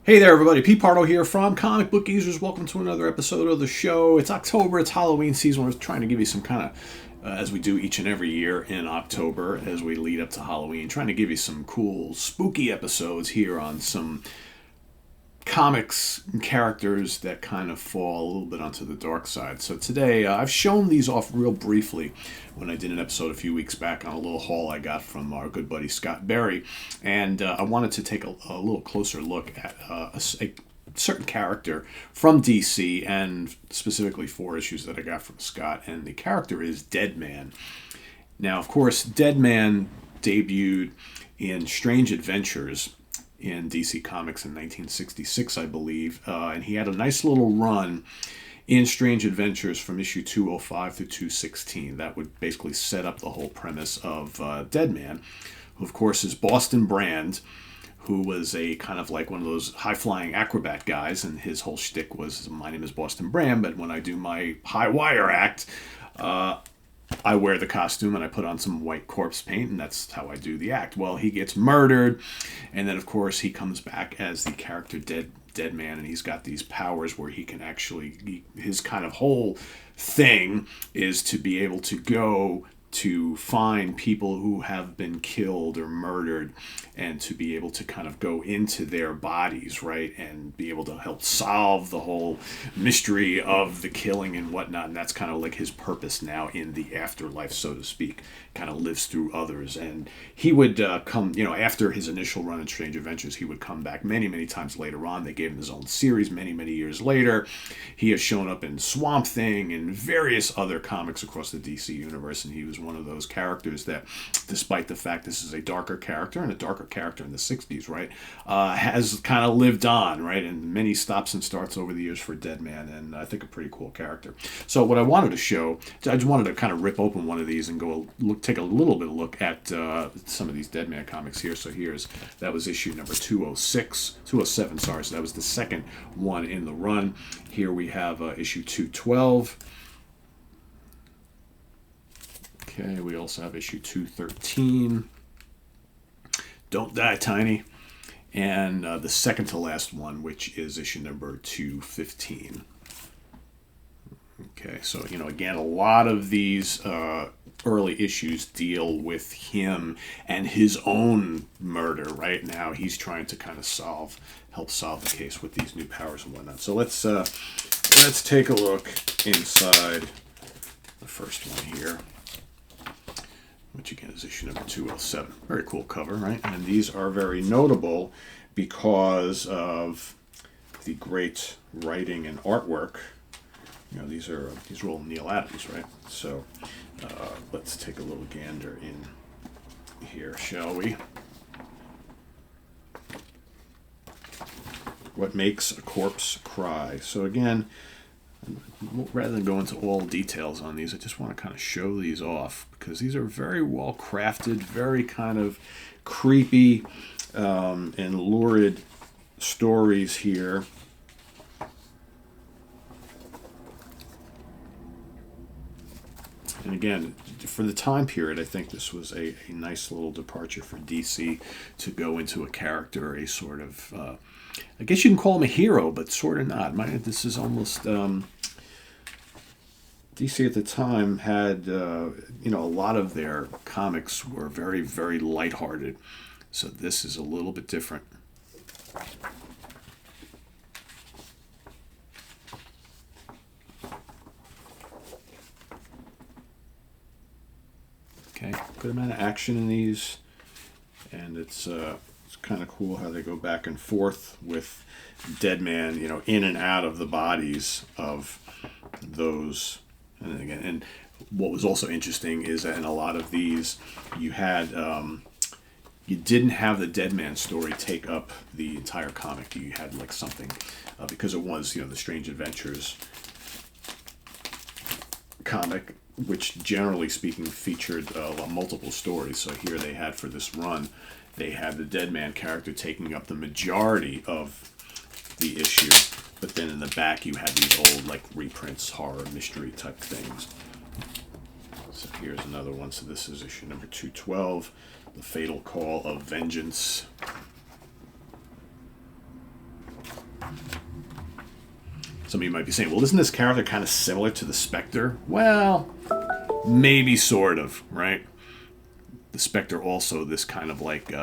Hey there, everybody. Pete Pardo here from Comic Book Users. Welcome to another episode of the show. It's October. It's Halloween season. We're trying to give you some kind of, as we do each and every year in October, as we lead up to Halloween, trying to give you some cool, spooky episodes here on some comics and characters that kind of fall a little bit onto the dark side. So today, I've shown these off real briefly when I did an episode a few weeks back on a little haul I got from our good buddy Scott Berry, and I wanted to take a little closer look at a certain character from DC, and specifically 4 issues that I got from Scott, and the character is Deadman. Now, of course, Deadman debuted in Strange Adventures in DC Comics in 1966, I believe, and he had a nice little run in Strange Adventures from issue 205 through 216. That would basically set up the whole premise of Deadman, who of course is Boston Brand, who was a kind of like one of those high-flying acrobat guys, and his whole shtick was, my name is Boston Brand, but when I do my high wire act, I wear the costume and I put on some white corpse paint, and that's how I do the act. Well, he gets murdered, and then of course he comes back as the character Deadman, and he's got these powers where he can actually, his kind of whole thing is to be able to go to find people who have been killed or murdered, and to be able to kind of go into their bodies, right, and be able to help solve the whole mystery of the killing and whatnot. And that's kind of like his purpose now in the afterlife, so to speak. Kind of lives through others, and he would come, after his initial run in Strange Adventures, he would come back many, many times later on. They gave him his own series many, many years later. He has shown up in Swamp Thing and various other comics across the DC universe, and he was one of those characters that, despite the fact this is a darker character and a darker character in the 60s, right, has kind of lived on, right, and many stops and starts over the years for Deadman, and I think a pretty cool character. So what I wanted to show, I just wanted to kind of rip open one of these and take a little bit of look at some of these Deadman comics here. So that was issue number 207, sorry, so that was the second one in the run. Here we have issue 212. Okay, we also have issue 213. Don't Die, Tiny. And the second to last one, which is issue number 215. Okay, so, again, a lot of these early issues deal with him and his own murder, right? Now he's trying to kind of help solve the case with these new powers and whatnot. So let's take a look inside the first one here, which again is issue number 207. Very cool cover, right? And these are very notable because of the great writing and artwork. These are all Neil Adams, right? So let's take a little gander in here, shall we? What makes a corpse cry? So again, rather than go into all details on these, I just want to kind of show these off because these are very well crafted, very kind of creepy and lurid stories here. And again, for the time period, I think this was a nice little departure for DC to go into a character, a sort of, I guess you can call him a hero, but sort of not. This is almost, DC at the time had, a lot of their comics were very, very lighthearted. So this is a little bit different. Okay, good amount of action in these, and it's kind of cool how they go back and forth with Deadman, in and out of the bodies of those. And again, and what was also interesting is that in a lot of these, you didn't have the Deadman story take up the entire comic. You had like something, because it was, the Strange Adventures comic, which generally speaking featured multiple stories. So here they had, for this run, they had the Deadman character taking up the majority of the issue, but then in the back you had these old like reprints, horror, mystery type things. So here's another one. So this is issue number 212, The Fatal Call of Vengeance. Some of you might be saying, well, isn't this character kind of similar to the Spectre? Well, maybe sort of, right? The Spectre also this kind of like,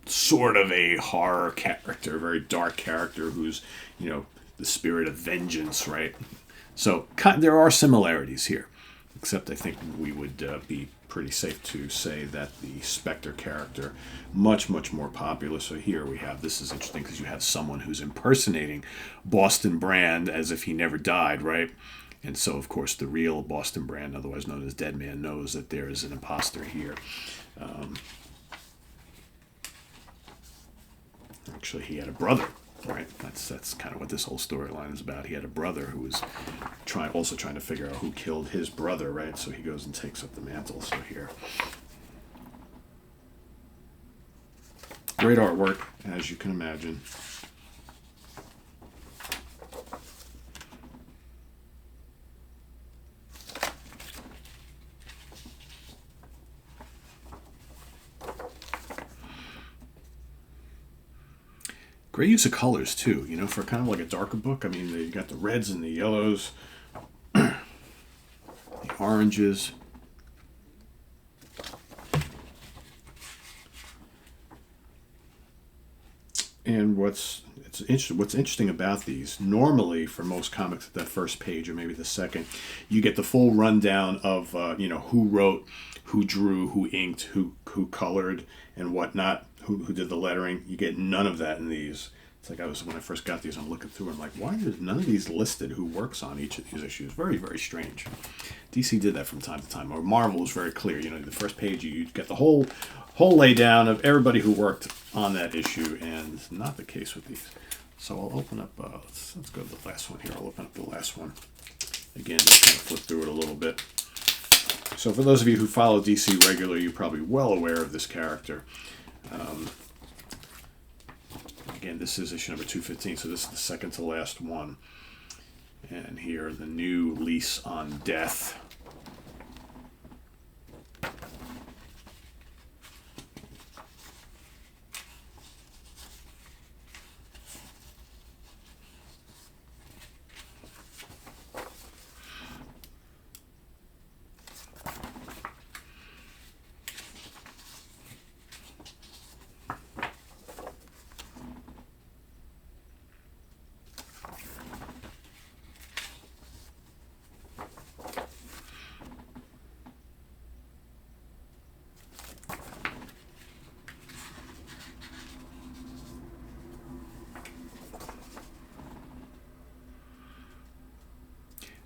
sort of a horror character, very dark character who's, the spirit of vengeance, right? So there are similarities here, except I think we would be pretty safe to say that the Spectre character much more popular. So here we have, this is interesting because you have someone who's impersonating Boston Brand as if he never died, right? And so of course the real Boston Brand, otherwise known as Deadman, knows that there is an imposter here. Actually, he had a brother, right? That's kind of what this whole storyline is about. He had a brother who was also trying to figure out who killed his brother, right? So he goes and takes up the mantle. So here, great artwork, as you can imagine. Great use of colors, too, for kind of like a darker book. I mean, you got the reds and the yellows, the oranges. And what's interesting about these, normally for most comics at that first page or maybe the second, you get the full rundown of, who wrote, who drew, who inked, who colored, and whatnot. Who did the lettering. You get none of that in these. It's like when I first got these, I'm looking through, I'm like, why is none of these listed who works on each of these issues? Very, very strange. DC did that from time to time. Or Marvel was very clear. The first page, you get the whole laydown of everybody who worked on that issue, and it's not the case with these. So I'll open up, let's go to the last one here. I'll open up the last one. Again, just kind of flip through it a little bit. So for those of you who follow DC regularly, you're probably well aware of this character. Again, this is issue number 215, so this is the second to last one. And here, the new lease on death.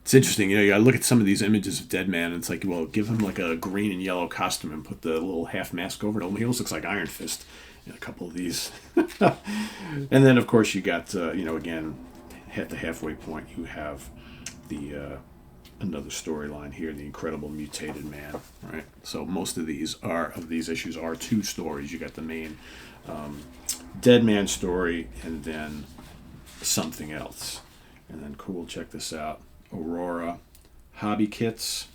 It's interesting, I look at some of these images of Deadman, and it's like, well, give him like a green and yellow costume and put the little half mask over it. He almost looks like Iron Fist in a couple of these. And then, of course, you got, again, at the halfway point, you have the another storyline here, the Incredible Mutated Man, right? So most of these issues are two stories. You got the main Deadman story, and then something else. And then, cool, check this out. Aurora hobby kits.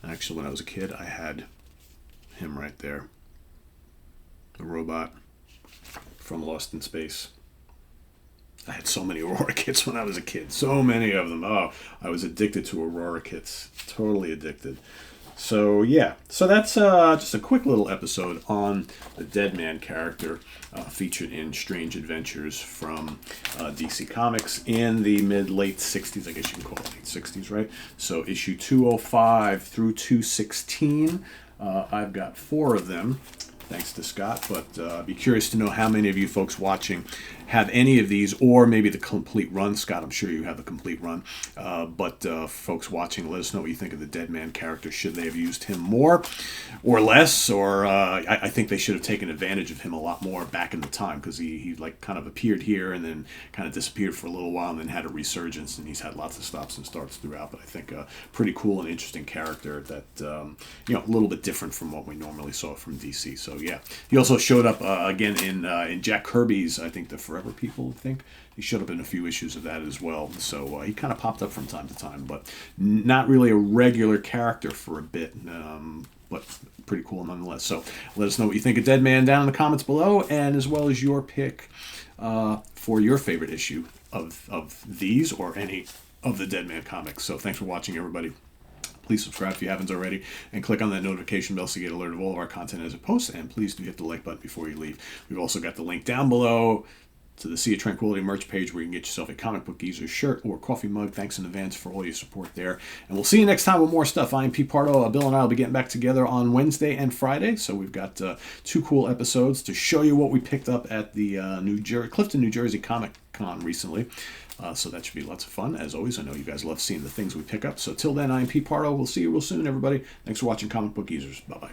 Actually, when I was a kid, I had him right there. The robot from Lost in Space. I had so many Aurora kits when I was a kid. So many of them. Oh, I was addicted to Aurora kits. Totally addicted. So, yeah. So that's just a quick little episode on the Deadman character featured in Strange Adventures from DC Comics in the mid-late 60s. I guess you can call it late 60s, right? So issue 205 through 216. I've got 4 of them, thanks to Scott. But I'd be curious to know how many of you folks watching have any of these, or maybe the complete run. Scott, I'm sure you have the complete run. But folks watching, let us know what you think of the Deadman character. Should they have used him more or less? Or I think they should have taken advantage of him a lot more back in the time, because he like kind of appeared here and then kind of disappeared for a little while and then had a resurgence, and he's had lots of stops and starts throughout. But I think a pretty cool and interesting character that, a little bit different from what we normally saw from DC. So yeah, he also showed up again in Jack Kirby's, I think, the Forever People, I think. He showed up in a few issues of that as well. So he kind of popped up from time to time, but not really a regular character for a bit. but pretty cool nonetheless. So let us know what you think of Deadman down in the comments below, and as well as your pick for your favorite issue of these or any of the Deadman comics. So thanks for watching, everybody. Please subscribe if you haven't already, and click on that notification bell so you get alerted of all of our content as it posts, and please do hit the like button before you leave. We've also got the link down below to the Sea of Tranquility merch page where you can get yourself a Comic Book Geezer shirt or coffee mug. Thanks in advance for all your support there. And we'll see you next time with more stuff. I'm Pete Pardo. Bill and I will be getting back together on Wednesday and Friday. So we've got 2 cool episodes to show you what we picked up at the Clifton, New Jersey Comic Con recently. So that should be lots of fun. As always, I know you guys love seeing the things we pick up. So till then, I'm Pete Pardo. We'll see you real soon, everybody. Thanks for watching Comic Book Geezers. Bye-bye.